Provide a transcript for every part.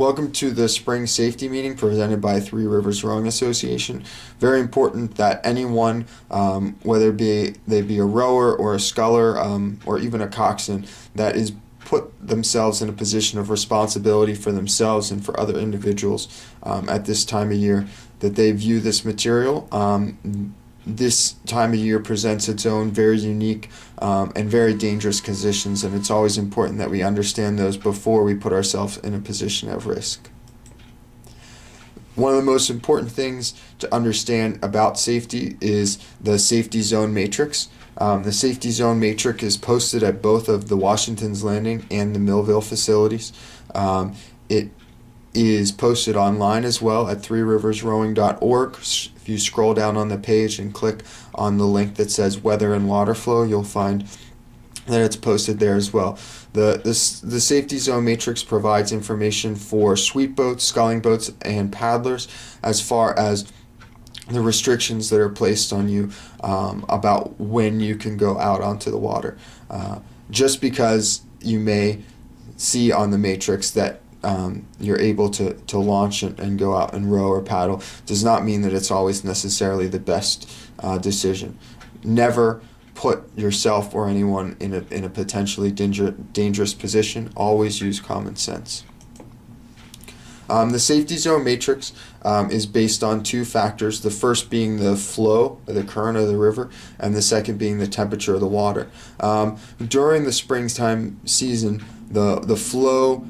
Welcome to the spring safety meeting presented by Three Rivers Rowing Association. Very important that anyone, whether they be a rower or a sculler or even a coxswain, that is put themselves in a position of responsibility for themselves and for other individuals at this time of year, that they view this material. This time of year presents its own very unique and very dangerous conditions, and it's always important that we understand those before we put ourselves in a position of risk. One of the most important things to understand about safety is the safety zone matrix. The safety zone matrix is posted at both of the Washington's Landing and the Millville facilities. It is posted online as well at threeriversrowing.org. If you scroll down on the page and click on the link that says weather and water flow, you'll find that it's posted there as well. The safety zone matrix provides information for sweep boats, sculling boats, and paddlers as far as the restrictions that are placed on you about when you can go out onto the water. Just because you may see on the matrix that you're able to launch and go out and row or paddle does not mean that it's always necessarily the best decision. Never put yourself or anyone in a potentially dangerous position. Always use common sense. The safety zone matrix is based on two factors, the first being the flow, or the current of the river, and the second being the temperature of the water. During the springtime season, the flow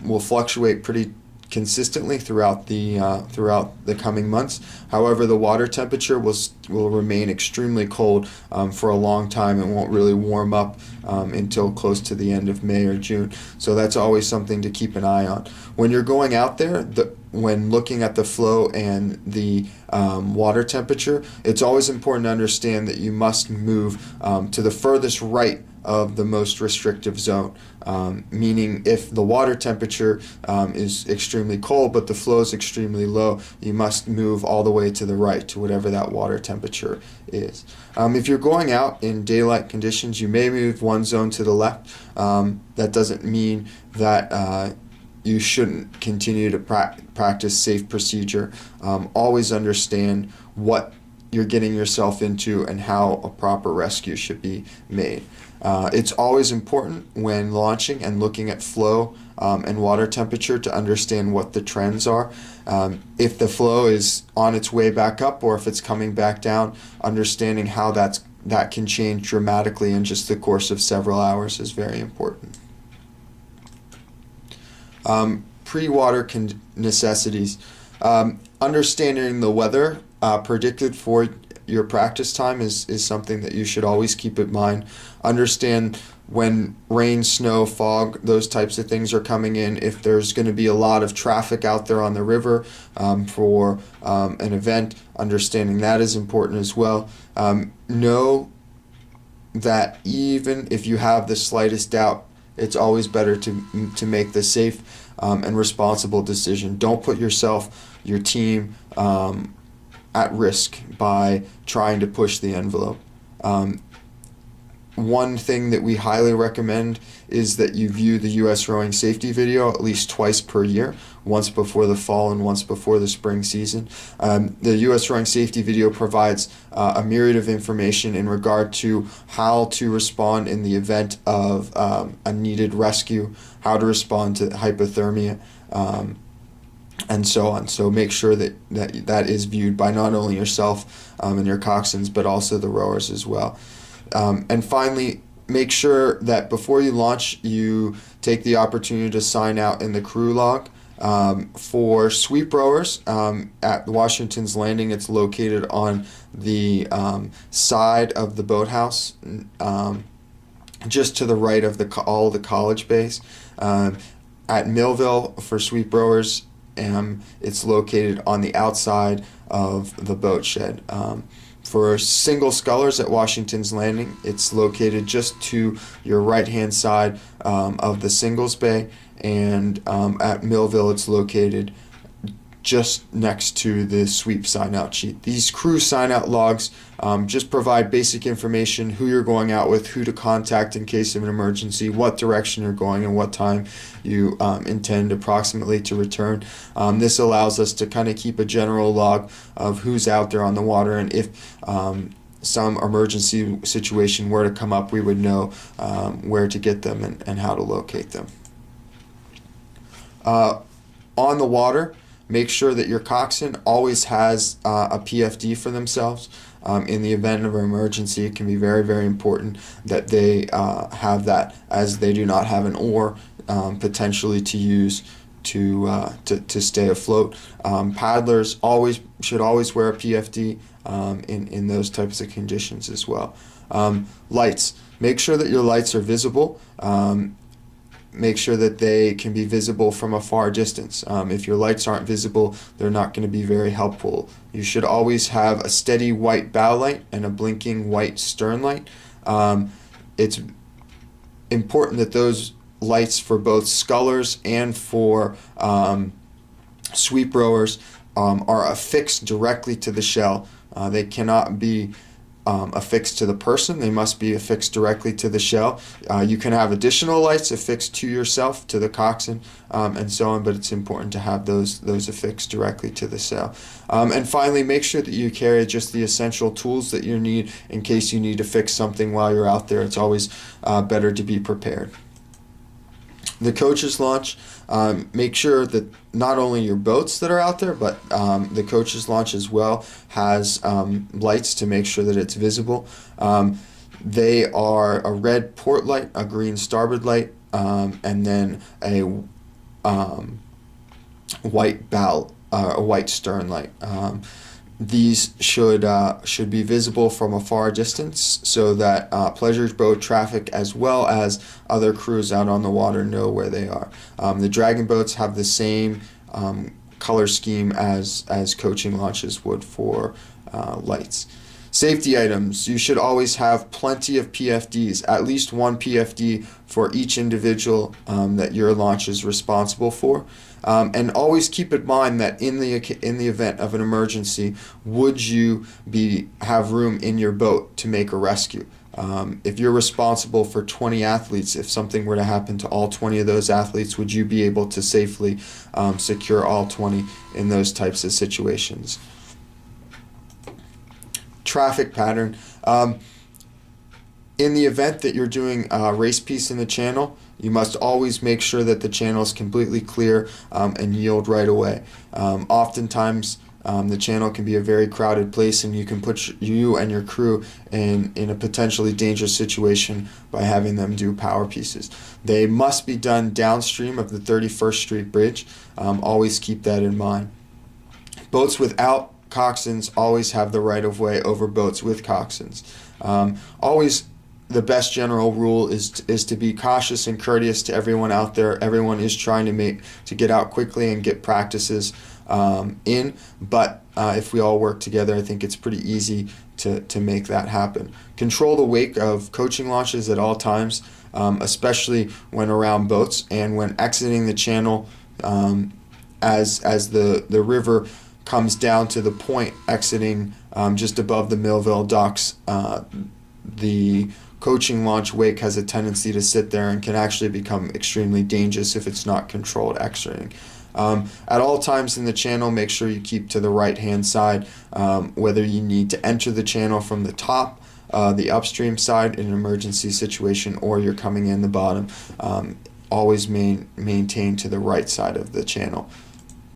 will fluctuate pretty consistently throughout the coming months. However, the water temperature will remain extremely cold for a long time and won't really warm up until close to the end of May or June. So that's always something to keep an eye on. When you're going out there, when looking at the flow and the water temperature, it's always important to understand that you must move to the furthest right of the most restrictive zone, meaning if the water temperature is extremely cold but the flow is extremely low, you must move all the way to the right to whatever that water temperature is. If you're going out in daylight conditions, you may move one zone to the left. That doesn't mean that you shouldn't continue to practice safe procedure. Always understand what you're getting yourself into and how a proper rescue should be made. It's always important when launching and looking at flow and water temperature to understand what the trends are. If the flow is on its way back up or if it's coming back down, understanding how that can change dramatically in just the course of several hours is very important. Pre-water necessities. Understanding the weather predicted for your practice time is something that you should always keep in mind. Understand when rain, snow, fog, those types of things are coming in. If there's going to be a lot of traffic out there on the river for an event, understanding that is important as well. Know that even if you have the slightest doubt, it's always better to make the safe and responsible decision. Don't put yourself, your team, at risk by trying to push the envelope. One thing that we highly recommend is that you view the U.S. rowing safety video at least twice per year, once before the fall and once before the spring season. The U.S. rowing safety video provides a myriad of information in regard to how to respond in the event of a needed rescue, how to respond to hypothermia, and so on. So make sure that is viewed by not only yourself and your coxswains, but also the rowers as well. And finally, make sure that before you launch, you take the opportunity to sign out in the crew log. For sweep rowers at Washington's Landing, it's located on the side of the boathouse, just to the right of all the college bays. At Millville, for sweep rowers, it's located on the outside of the boat shed. For single scullers at Washington's Landing, it's located just to your right-hand side of the singles bay, and at Millville, it's located just next to the sweep sign-out sheet. These crew sign-out logs just provide basic information: who you're going out with, who to contact in case of an emergency, what direction you're going, and what time you intend approximately to return. This allows us to kind of keep a general log of who's out there on the water, and if some emergency situation were to come up, we would know where to get them and how to locate them. On the water, make sure that your coxswain always has a PFD for themselves. In the event of an emergency, it can be very, very important that they have that, as they do not have an oar potentially to use to stay afloat. Paddlers should always wear a PFD in those types of conditions as well. Lights. Make sure that your lights are visible. Make sure that they can be visible from a far distance. If your lights aren't visible, they're not going to be very helpful. You should always have a steady white bow light and a blinking white stern light. It's important that those lights for both scullers and for sweep rowers are affixed directly to the shell. They cannot be affixed to the person. They must be affixed directly to the shell. You can have additional lights affixed to yourself, to the coxswain, and so on, but it's important to have those affixed directly to the shell. And finally, make sure that you carry just the essential tools that you need in case you need to fix something while you're out there. It's always better to be prepared. The coaches launch, make sure that not only your boats that are out there, but the coaches launch as well has lights to make sure that it's visible. They are a red port light, a green starboard light, and then a white stern light. These should be visible from a far distance so that pleasure boat traffic as well as other crews out on the water know where they are. The dragon boats have the same color scheme as coaching launches would for lights. Safety items. You should always have plenty of PFDs, at least one PFD for each individual that your launch is responsible for. And always keep in mind that in the event of an emergency, would you have room in your boat to make a rescue? If you're responsible for 20 athletes, if something were to happen to all 20 of those athletes, would you be able to safely secure all 20 in those types of situations? Traffic pattern. In the event that you're doing a race piece in the channel, you must always make sure that the channel is completely clear and yield right away. Oftentimes, the channel can be a very crowded place, and you can put you and your crew in a potentially dangerous situation by having them do power pieces. They must be done downstream of the 31st Street Bridge. Always keep that in mind. Boats without coxswains always have the right of way over boats with coxswains. Always, the best general rule is to be cautious and courteous to everyone out there. Everyone is trying to get out quickly and get practices in, but if we all work together, I think it's pretty easy to make that happen. Control the wake of coaching launches at all times, especially when around boats and when exiting the channel as the river comes down to the point exiting just above the Millville docks. The coaching launch wake has a tendency to sit there and can actually become extremely dangerous if it's not controlled exiting. At all times in the channel, make sure you keep to the right hand side, whether you need to enter the channel from the top, the upstream side in an emergency situation, or you're coming in the bottom. Always maintain to the right side of the channel.